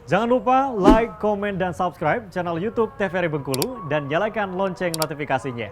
Jangan lupa like, komen, dan subscribe channel YouTube TVRI Bengkulu dan nyalakan lonceng notifikasinya.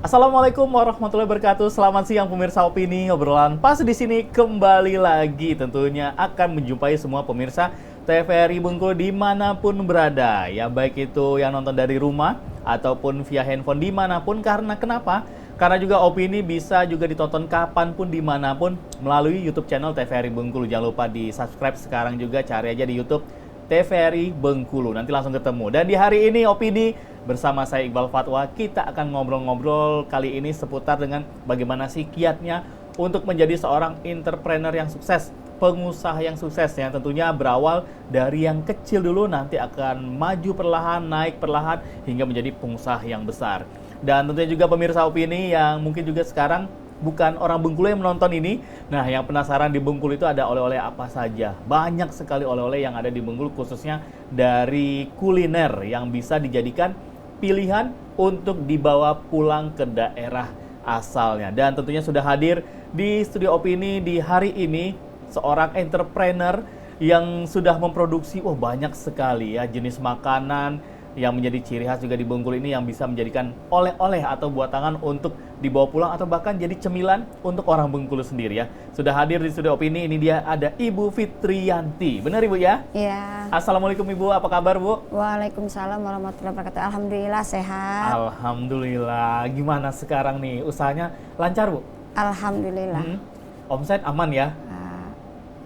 Assalamualaikum warahmatullahi wabarakatuh. Selamat siang pemirsa Opini. Obrolan pas di sini kembali lagi tentunya akan menjumpai semua pemirsa TVRI Bengkulu dimanapun berada. Ya baik itu yang nonton dari rumah ataupun via handphone dimanapun. Karena kenapa? Karena juga Opini bisa juga ditonton kapanpun dimanapun melalui YouTube channel TVRI Bengkulu. Jangan lupa di subscribe sekarang juga, cari aja di YouTube TVRI Bengkulu. Nanti langsung ketemu. Dan di hari ini Opini bersama saya Iqbal Fatwa, kita akan ngobrol-ngobrol kali ini seputar dengan bagaimana sih kiatnya untuk menjadi seorang entrepreneur yang sukses, pengusaha yang sukses, yang tentunya berawal dari yang kecil dulu, nanti akan maju perlahan, naik perlahan, hingga menjadi pengusaha yang besar. Dan tentunya juga pemirsa Opini yang mungkin juga sekarang bukan orang Bengkulu yang menonton ini. Nah, yang penasaran di Bengkulu itu ada oleh-oleh apa saja. Banyak sekali oleh-oleh yang ada di Bengkulu, khususnya dari kuliner yang bisa dijadikan pilihan untuk dibawa pulang ke daerah asalnya. Dan tentunya sudah hadir di studio Opini di hari ini seorang entrepreneur yang sudah memproduksi banyak sekali ya jenis makanan yang menjadi ciri khas juga di Bengkulu ini, yang bisa menjadikan oleh-oleh atau buatangan untuk dibawa pulang atau bahkan jadi cemilan untuk orang Bengkulu sendiri ya. Sudah hadir di studio Opini, ini dia ada Ibu Fitriyanti. Benar Ibu ya? Iya. Assalamualaikum Ibu, apa kabar Bu? Waalaikumsalam warahmatullahi wabarakatuh. Alhamdulillah sehat. Alhamdulillah. Gimana sekarang nih? Usahanya lancar Bu? Alhamdulillah. Omset aman ya?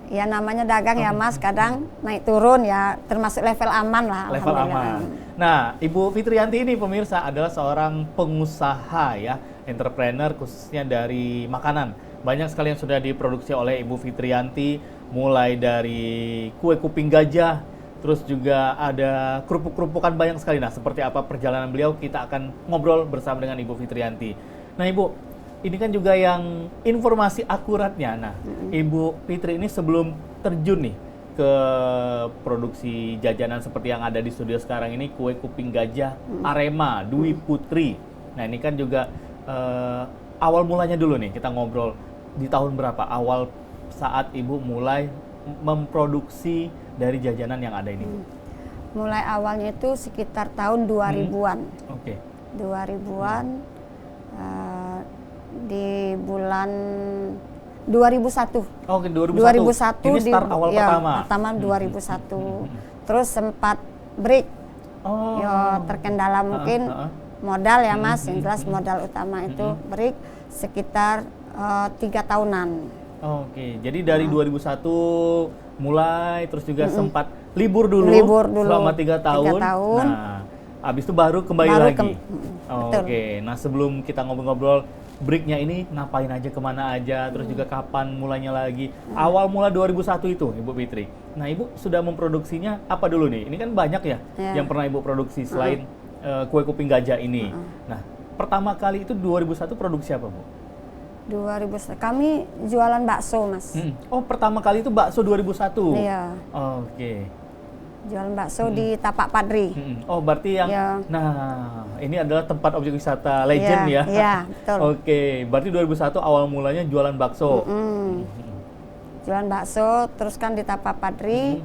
Ya namanya dagang ya Mas, kadang naik turun ya, termasuk level aman lah. Level aman. Nah, Ibu Fitriyanti ini pemirsa adalah seorang pengusaha ya, entrepreneur khususnya dari makanan. Banyak sekali yang sudah diproduksi oleh Ibu Fitriyanti, mulai dari kue kuping gajah, terus juga ada kerupuk-kerupukan banyak sekali. Nah, seperti apa perjalanan beliau, kita akan ngobrol bersama dengan Ibu Fitriyanti. Nah, Ibu, ini kan juga yang informasi akuratnya. Nah, Ibu Fitri ini sebelum terjun nih ke produksi jajanan seperti yang ada di studio sekarang ini, kue kuping gajah Arema Dwi Putri. Nah, ini kan juga awal mulanya dulu nih, kita ngobrol di tahun berapa awal saat Ibu mulai memproduksi dari jajanan yang ada ini? Mulai awalnya itu sekitar tahun 2000-an. Oke. 2000-an di bulan 2001. Oke, 2001. Ini start awal pertama. Pertama 2001. Terus sempat break. Oh. Terkendala mungkin modal ya Mas, yang jelas modal utama itu break sekitar 3 tahunan. Oke, jadi dari 2001 mulai, terus juga sempat libur dulu selama 3 tahun. 3 tahun. Nah, habis itu baru kembali lagi. Oke, nah sebelum kita ngobrol-ngobrol breaknya ini ngapain aja, kemana aja, terus juga kapan mulainya lagi. Awal mula 2001 itu Ibu Fitri. Nah, Ibu sudah memproduksinya apa dulu nih? Ini kan banyak ya yang pernah Ibu produksi selain kue kuping gajah ini. Nah, pertama kali itu 2001 produksi apa Bu? 2001 kami jualan bakso Mas. Oh, pertama kali itu bakso 2001? Iya. Oke. Jualan bakso di Tapak Padri. Oh, berarti yang nah, ini adalah tempat objek wisata legend ya. Iya, betul. Oke, berarti 2001 awal mulanya jualan bakso. Jualan bakso, terus kan di Tapak Padri.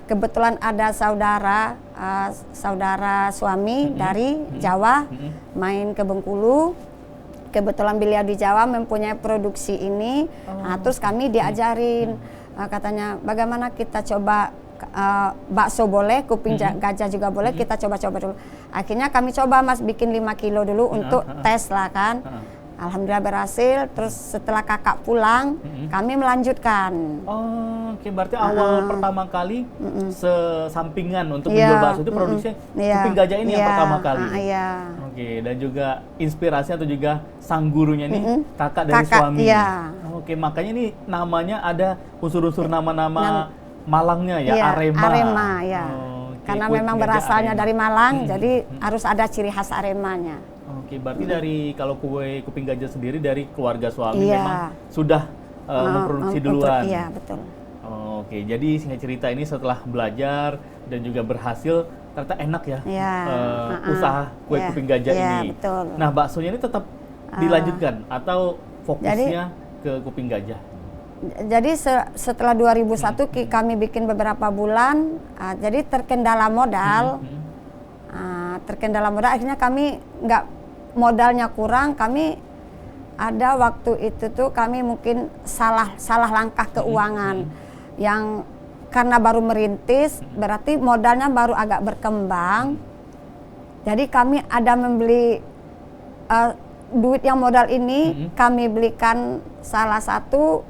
Kebetulan ada saudara suami dari Jawa main ke Bengkulu. Kebetulan beliau di Jawa mempunyai produksi ini. Terus kami diajarin, katanya bagaimana kita coba bakso boleh, kuping gajah juga boleh, kita coba-coba dulu. Akhirnya kami coba Mas bikin 5 kilo dulu untuk tes lah kan. Alhamdulillah berhasil. Terus setelah kakak pulang, kami melanjutkan. Oke, berarti awal pertama kali sesampingan untuk menjual bakso itu produksinya kuping gajah ini yang pertama kali. Oke, dan juga inspirasi atau juga sang gurunya ini kakak dari suami. Oke, makanya ini namanya ada unsur-unsur nama-nama Malangnya ya, Arema. Arema ya. Karena memang berasalnya dari Malang, jadi harus ada ciri khas Aremanya. Oke, berarti dari kalau kue kuping gajah sendiri dari keluarga suami memang sudah memproduksi duluan. Iya, betul. Oke, jadi singkat cerita ini setelah belajar dan juga berhasil, ternyata enak ya, usaha kue kuping gajah ini. Betul. Nah, baksonya ini tetap dilanjutkan atau fokusnya ke kuping gajah? Jadi setelah 2001 kami bikin beberapa bulan, jadi terkendala modal, akhirnya kami nggak, modalnya kurang, kami ada waktu itu tuh kami mungkin salah langkah keuangan, yang karena baru merintis berarti modalnya baru agak berkembang, jadi kami ada membeli duit yang modal ini kami belikan salah satu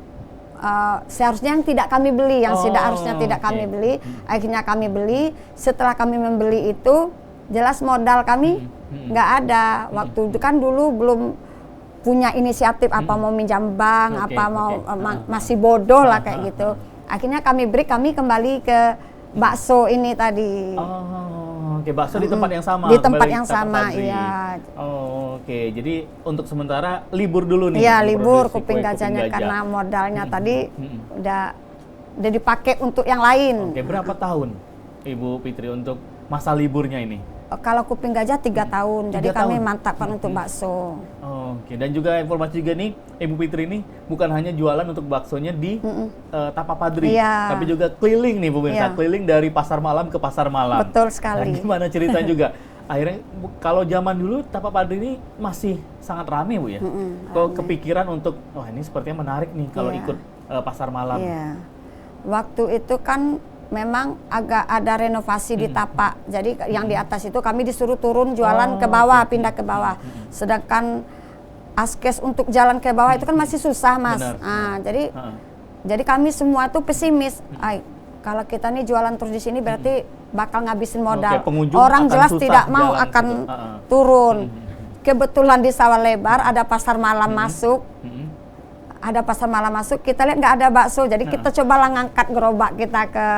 seharusnya yang tidak kami beli, yang harusnya tidak kami beli, akhirnya kami beli. Setelah kami membeli itu, jelas modal kami nggak ada. Waktu itu kan dulu belum punya inisiatif apa mau minjam bank, masih bodoh lah kayak gitu. Akhirnya kami kembali ke bakso ini tadi. Oke, bakso di tempat yang sama. Di tempat yang sama, iya. Oke, jadi untuk sementara libur dulu nih. Iya, libur kuping gajahnya karena modalnya tadi udah dipakai untuk yang lain. Oke, berapa tahun Ibu Fitri untuk masa liburnya ini? Kalau kuping gajah 3 tahun, jadi kami mantapkan untuk bakso. Oke, dan juga informasi juga nih, Ibu Fitri ini bukan hanya jualan untuk baksonya di Tapapadri, tapi juga keliling nih pemirsa, keliling dari pasar malam ke pasar malam. Betul sekali. Dan gimana cerita juga? Akhirnya kalau zaman dulu Tapapadri ini masih sangat rame Bu ya. Kok kepikiran untuk, wah ini sepertinya menarik nih kalau ikut pasar malam. Iya. Waktu itu kan memang agak ada renovasi di tapak. Jadi yang di atas itu kami disuruh turun jualan ke bawah, pindah ke bawah. Sedangkan askes untuk jalan ke bawah itu kan masih susah, Mas. Jadi kami semua tuh pesimis. Kalau kita nih jualan terus di sini berarti bakal ngabisin modal. Orang jelas tidak mau akan turun. Kebetulan di Sawah Lebar ada pasar malam masuk. Ada pasar malam masuk, kita lihat nggak ada bakso, jadi kita cobalah ngangkat gerobak kita ke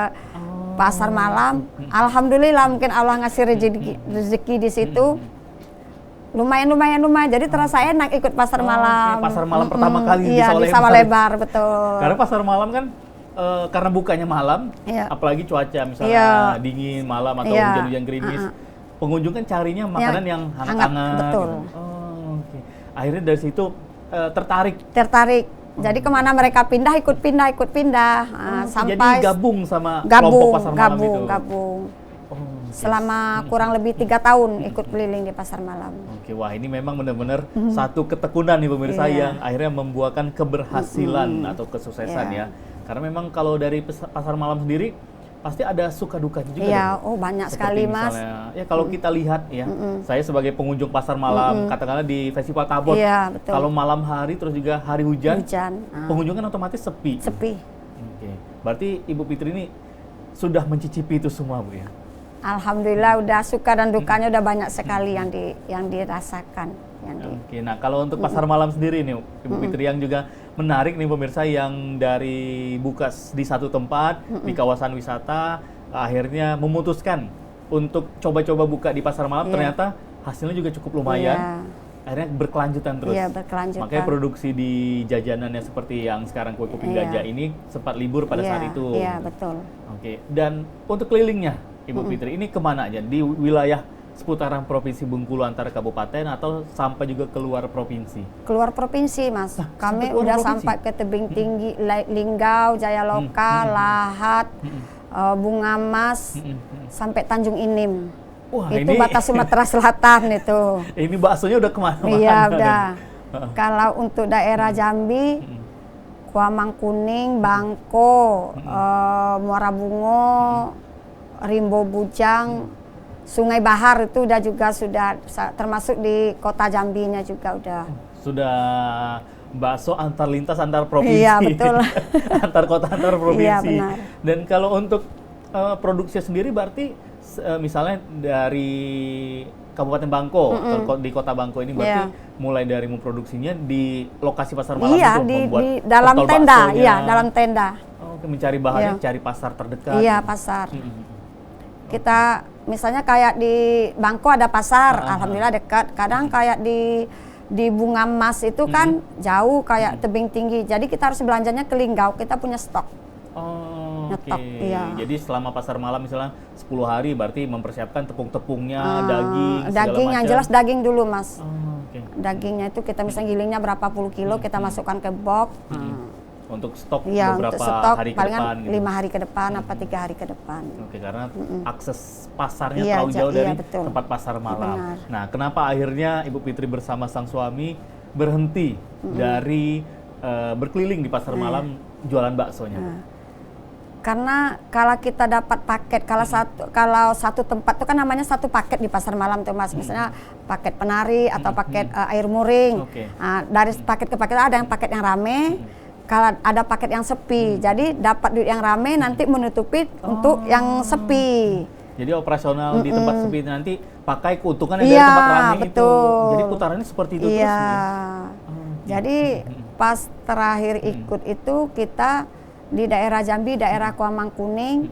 pasar malam. Alhamdulillah mungkin Allah ngasih rezeki di situ. Lumayan. Jadi terasa enak ikut pasar malam. Pasar malam pertama kali di Sawah Lebar, betul. Karena pasar malam kan karena bukanya malam, apalagi cuaca misalnya dingin malam atau hujan-hujan gerimis, pengunjung kan carinya makanan yang hangat-hangat. Betul. Oke. Akhirnya dari situ tertarik. Jadi kemana mereka pindah, ikut pindah. Sampai jadi gabung sama kelompok pasar malam itu. Gabung. Selama kurang lebih 3 tahun ikut keliling di pasar malam. Oke, wah ini memang benar-benar satu ketekunan nih pemirsa yang akhirnya membuahkan keberhasilan atau kesuksesan ya. Karena memang kalau dari pasar malam sendiri pasti ada suka dukanya juga. Iya, banyak sekali Mas. Ya kalau kita lihat ya, saya sebagai pengunjung pasar malam, katakanlah di Festival Tabot, kalau malam hari terus juga hari hujan. Pengunjung kan otomatis sepi. Oke, berarti Ibu Fitri ini sudah mencicipi itu semua Bu ya? Alhamdulillah udah suka dan dukanya udah banyak sekali yang dirasakan. Oke, nah kalau untuk pasar malam sendiri nih Ibu Fitri yang juga menarik nih pemirsa, yang dari buka di satu tempat di kawasan wisata akhirnya memutuskan untuk coba-coba buka di pasar malam, ternyata hasilnya juga cukup lumayan. Akhirnya berkelanjutan terus. Makanya produksi di jajanannya seperti yang sekarang kue kuping gajah ini sempat libur pada saat itu. Iya, betul. Oke, dan untuk kelilingnya Ibu Fitri ini kemana aja? Di wilayah seputaran Provinsi Bengkulu antara kabupaten atau sampai juga keluar provinsi? Keluar provinsi, Mas. Kami udah sampai ke Tebing Tinggi, Linggau, Jayaloka, Lahat, Bunga Mas, sampai Tanjung Inim. Wah, itu batas Sumatera Selatan itu. Ini baksonya udah kemana-mana. Iya, udah. Kalau untuk daerah Jambi, Kuamang Kuning, Bangko, Muara Bungo, Rimbo Bujang, Sungai Bahar itu sudah termasuk di kota Jambinya juga udah. Sudah bakso antar lintas antar provinsi. Iya, betul. Antar kota antar provinsi. Iya, benar. Dan kalau untuk produksi sendiri berarti misalnya dari Kabupaten Bangko atau di Kota Bangko ini berarti mulai dari memproduksinya di lokasi pasar malam itu membuat di dalam tenda, dalam tenda. Oke, mencari bahannya, cari pasar terdekat. Iya, pasar. Kita misalnya kayak di Bangko ada pasar, alhamdulillah dekat. Kadang kayak di Bunga Mas itu kan jauh, kayak Tebing Tinggi. Jadi kita harus belanjanya ke Linggau, kita punya stok. Oke. Jadi selama pasar malam misalnya 10 hari berarti mempersiapkan tepung-tepungnya, daging, segala macam. Yang jelas daging dulu, Mas. Oke. Dagingnya itu kita misalnya gilingnya berapa puluh kilo, kita masukkan ke box. Untuk stok Iya, beberapa untuk stok hari ke palingan depan gitu. 5 hari ke depan apa 3 hari ke depan. Oke, karena akses pasarnya Iya, terlalu jauh iya, dari betul. tempat pasar malam. Benar. Nah, kenapa akhirnya Ibu Fitri bersama sang suami berhenti dari berkeliling di pasar malam jualan baksonya? Bu? Karena kalau kita dapat paket, kalau satu tempat itu kan namanya satu paket di pasar malam tuh Mas. Misalnya paket penari atau paket air muring. Oke. Nah, dari paket ke paket ada yang paket yang rame, kalau ada paket yang sepi. Jadi dapat duit yang rame nanti menutupi untuk yang sepi. Jadi operasional di tempat sepi nanti pakai keuntungan dari Iya, tempat ramai itu. betul. Jadi putarannya seperti itu terus. Iya. Bu, ya? Jadi pas terakhir ikut itu kita di daerah Jambi, daerah Kuamangkuning,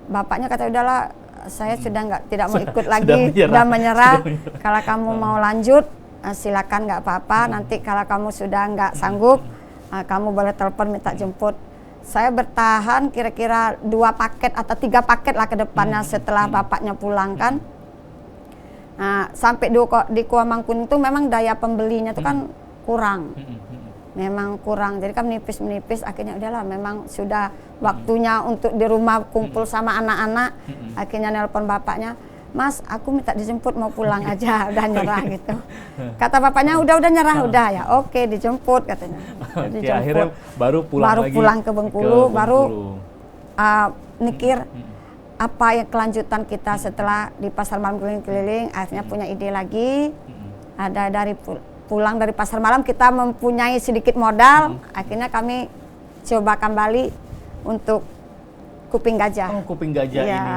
bapaknya kata udahlah, saya sudah tidak mau ikut lagi, sudah menyerah. Kalau kamu mau lanjut, silakan nggak apa-apa. Nanti kalau kamu sudah nggak sanggup, kamu boleh telepon minta jemput. Saya bertahan kira-kira 2 paket atau 3 paket lah ke depannya setelah bapaknya pulang kan. Nah, sampai di Kuamangkuning itu memang daya pembelinya itu kan kurang. Memang kurang, jadi kan menipis-menipis, akhirnya udahlah memang sudah waktunya untuk di rumah kumpul sama anak-anak. Akhirnya nelpon bapaknya, Mas aku minta dijemput mau pulang aja, udah nyerah gitu. Kata bapaknya udah nyerah, udah ya oke dijemput katanya. Oke, akhirnya baru pulang pulang ke Bengkulu, baru mikir apa yang kelanjutan kita setelah di pasar malam keliling-keliling. Akhirnya punya ide lagi, ada dari pulang dari pasar malam kita mempunyai sedikit modal, akhirnya kami coba kembali untuk kuping gajah. Oh, kuping gajah Ya. ini.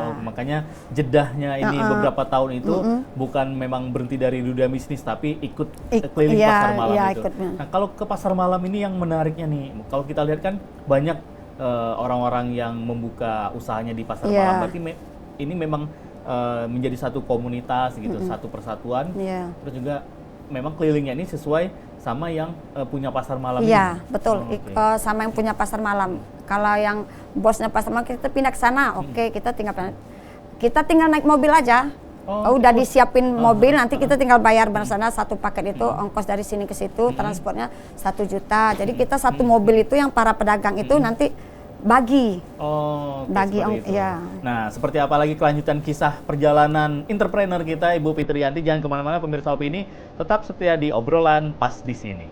Oh, makanya jedahnya ini beberapa tahun itu bukan memang berhenti dari dunia bisnis tapi ikut keliling iya, pasar malam iya, itu. ikut. Nah, kalau ke pasar malam ini yang menariknya nih, kalau kita lihat kan banyak orang-orang yang membuka usahanya di pasar Iya. malam, berarti ini memang menjadi satu komunitas gitu, satu persatuan. Iya. Terus juga memang kelilingnya ini sesuai sama yang punya pasar malam Iya, ini. betul. Oh, oke. Sama yang punya pasar malam. Kalau yang bosnya pasar malam kita pindah ke sana, oke, kita tinggal naik mobil aja. Oh, Udah disiapin mobil, nanti kita tinggal bayar di sana satu paket itu ongkos dari sini ke situ, transportnya 1 juta. Jadi kita satu mobil itu yang para pedagang itu nanti bagi. Oh, oke, Bagi seperti itu. ya. Nah, seperti apa lagi kelanjutan kisah perjalanan entrepreneur kita Ibu Fitriyanti? Jangan kemana-mana pemirsa Opini, tetap setia di obrolan pas di sini.